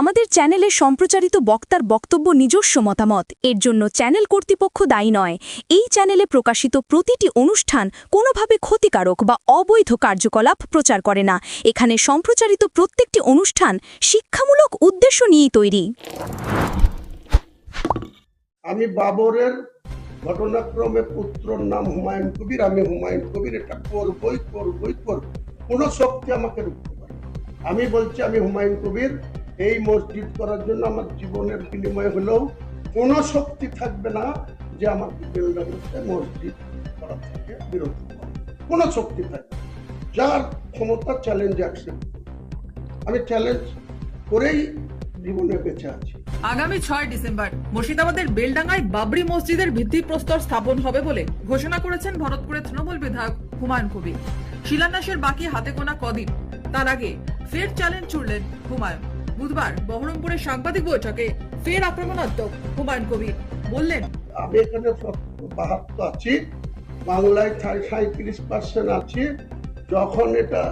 আমাদের চ্যানেলে সম্প্রচারিত বক্তার বক্তব্য নিজস্ব মতামত, এর জন্য চ্যানেল কর্তৃপক্ষ দায়ী নয়। এই চ্যানেলে প্রকাশিত প্রতিটি অনুষ্ঠান কোনোভাবে ক্ষতিকারক বা অবৈধ কার্যকলাপ প্রচার করে না। এখানে সম্প্রচারিত প্রত্যেকটি অনুষ্ঠান শিক্ষামূলক উদ্দেশ্য নিয়েই তৈরি। আমি বাবরের ঘটনাক্রমে পুত্রর নাম হুমায়ুন কবির, আমি হুমায়ুন কবির, এটা করবই করবই করব, কোন শক্তি আমাকে রুখতে পারে। আমি বলছি আমি হুমায়ুন কবির, এই মসজিদ করার জন্য আমার জীবনের বিনিময় হলেও কোন শক্তি থাকবে না যে আমাকে বেলডাঙ্গাতে মসজিদ করা থেকে বিরত করে। কোন শক্তি থাকবে, যার ক্ষমতা চ্যালেঞ্জ অ্যাকসেপ্ট, আমি চ্যালেঞ্জ করেই জীবনে বেঁচে আছি। আগামী 6 ডিসেম্বর মুর্শিদাবাদের বেলডাঙ্গায় বাবরি মসজিদের ভিত্তিপ্রস্তর স্থাপন হবে বলে ঘোষণা করেছেন ভরতপুরের তৃণমূল বিধায়ক হুমায়ুন কবির। শিলান্যাসের বাকি হাতে গোনা কদিন, তার আগে ফের চ্যালেঞ্জ ছুড়লেন হুমায়ুন। বুধবার বহরমপুরের সাংবাদিক বৈঠকে ফের আক্রমণাত্মক হুমায়ুন কবির বললেন, আমি এখানে 72 আছি, বাংলায় 37% আছি, যখন এটা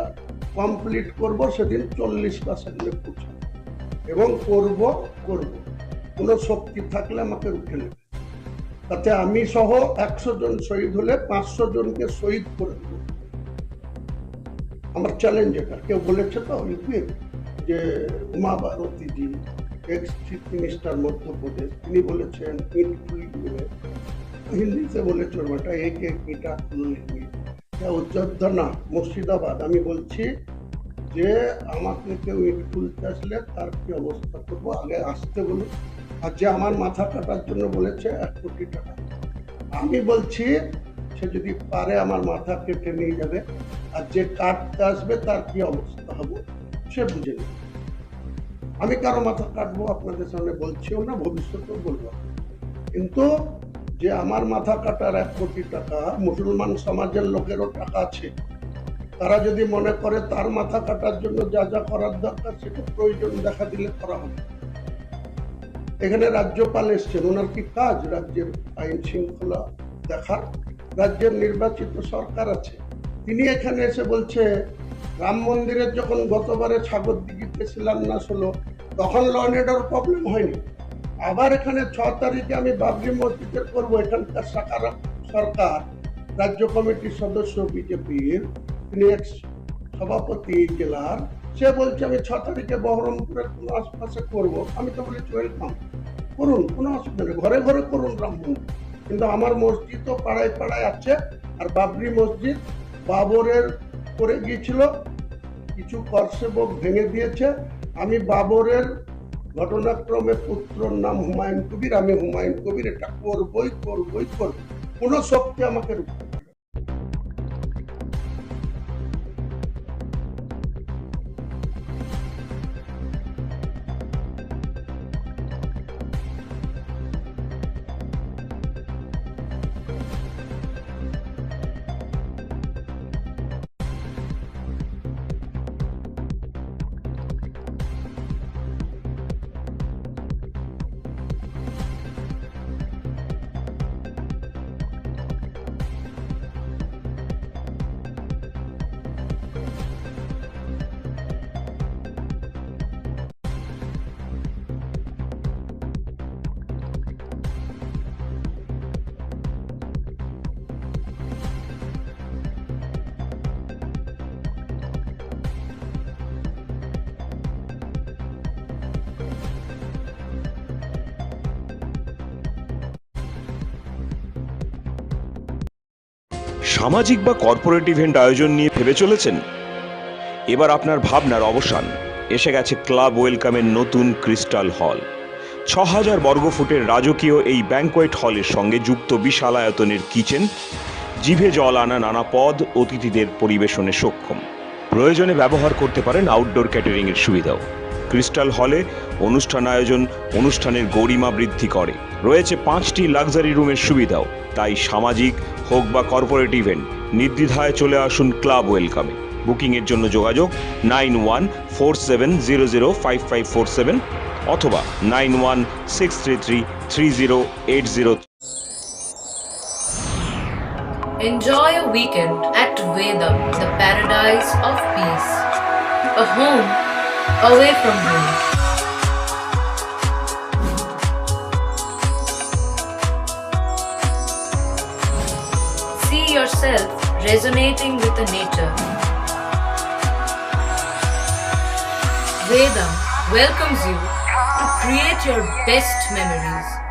কমপ্লিট করব সেদিন 40% পৌঁছাবো এবং করব কোন শক্তি থাকলে আমাকে রুখে নেবে। তাতে আমি সহ 100 জন শহীদ হলে 500 জনকে শহীদ করে দেব। আমার চ্যালেঞ্জ এটা। কেউ বলেছে তো ইউপির যে Uma Bharatiji, ex chief minister Madhya Pradesh, তিনি বলেছেন হিন্দিতে বলেছেন ওটা এক এক ইটা খুলনি, অযোধ্যা না মুর্শিদাবাদ। আমি বলছি যে আমাকে কেউ ইট খুলতে আসলে তার কি অবস্থা করবো, আগে আসতে বলুন। আর যে আমার মাথা কাটার জন্য বলেছে 1 কোটি টাকা, আমি বলছি সে যদি পারে আমার মাথা কেটে নিয়ে যাবে, আর যে কাটতে আসবে তার কি অবস্থা হবে সে বুঝে নেবে। আমি কারো মাথা কাটবো আপনাদের সামনে বলছিও না, ভবিষ্যতেও বলবো। কিন্তু যে আমার মাথা কাটার 1 কোটি টাকা, মুসলমান সমাজের লোকেরও টাকা আছে, তারা যদি মনে করে তার মাথা কাটার জন্য যা যা করার দরকার সেটা প্রয়োজন দেখা দিলে করা হবে। এখানে রাজ্যপাল এসছেন, ওনার কি কাজ রাজ্যের আইন শৃঙ্খলা দেখার? রাজ্যের নির্বাচিত সরকার আছে, তিনি এখানে এসে বলছে রাম মন্দিরের যখন গতবারে ছাগরদিঘিতে শিলান্যাস হলো তখন ল অ্যান্ড অর্ডার প্রবলেম হয়নি। আবার এখানে 6 তারিখে আমি বাবরি মসজিদের করবো, এখানকার সরকার রাজ্য কমিটির সদস্য বিজেপির, তিনি এক সভাপতি জেলার, সে বলছে আমি 6 তারিখে বহরমপুরের কোন আশপাশে করবো। আমি তো বলেছি ওয়েলকাম করুন, কোনো অসুবিধা নেই, ঘরে ঘরে করুন রাম মন্দির, কিন্তু আমার মসজিদও পাড়ায় পাড়ায় আছে। আর বাবরি মসজিদ বাবরের করে গিয়েছিল, কিছু করসেবক ভেঙে দিয়েছে। আমি বাবরের ঘটনাক্রমে পুত্রর নাম হুমায়ুন কবির, আমি হুমায়ুন কবির, এটা করবই করবই করব, কোন শক্তি আমাকে রুখতে পারে। সামাজিক বা কর্পোরেট ইভেন্ট আয়োজন নিয়ে ভেবে চলেছেন? এবার আপনার ভাবনার অবসান। এসে গেছে ক্লাব ওয়েলকামের নতুন ক্রিস্টাল হল। 6000 বর্গফুটের রাজকীয় এই ব্যাংকোয়েট হলের সঙ্গে যুক্ত বিশাল আয়তনের কিচেন, জিভে জল আনা নানা পদ অতিথিদের পরিবেশনে সক্ষম। প্রয়োজনে ব্যবহার করতে পারেন আউটডোর ক্যাটারিং এর সুবিধাও। ক্রিস্টাল হলে অনুষ্ঠান আয়োজন অনুষ্ঠানের গরিমা বৃদ্ধি করে। রয়েছে 5টি লাক্সারি রুমের সুবিধাও। তাই সামাজিক হোক বা কর্পোরেট ইভেন্ট, নির্দ্বিধায় চলে আসুন ক্লাব ওয়েলকামে। বুকিংয়ের জন্য যোগাযোগ 9147005547 অথবা 9163333080। Enjoy a weekend at Vedam, the paradise of peace. A home away from home. yourself resonating with the nature. Veda welcomes you to create your best memories.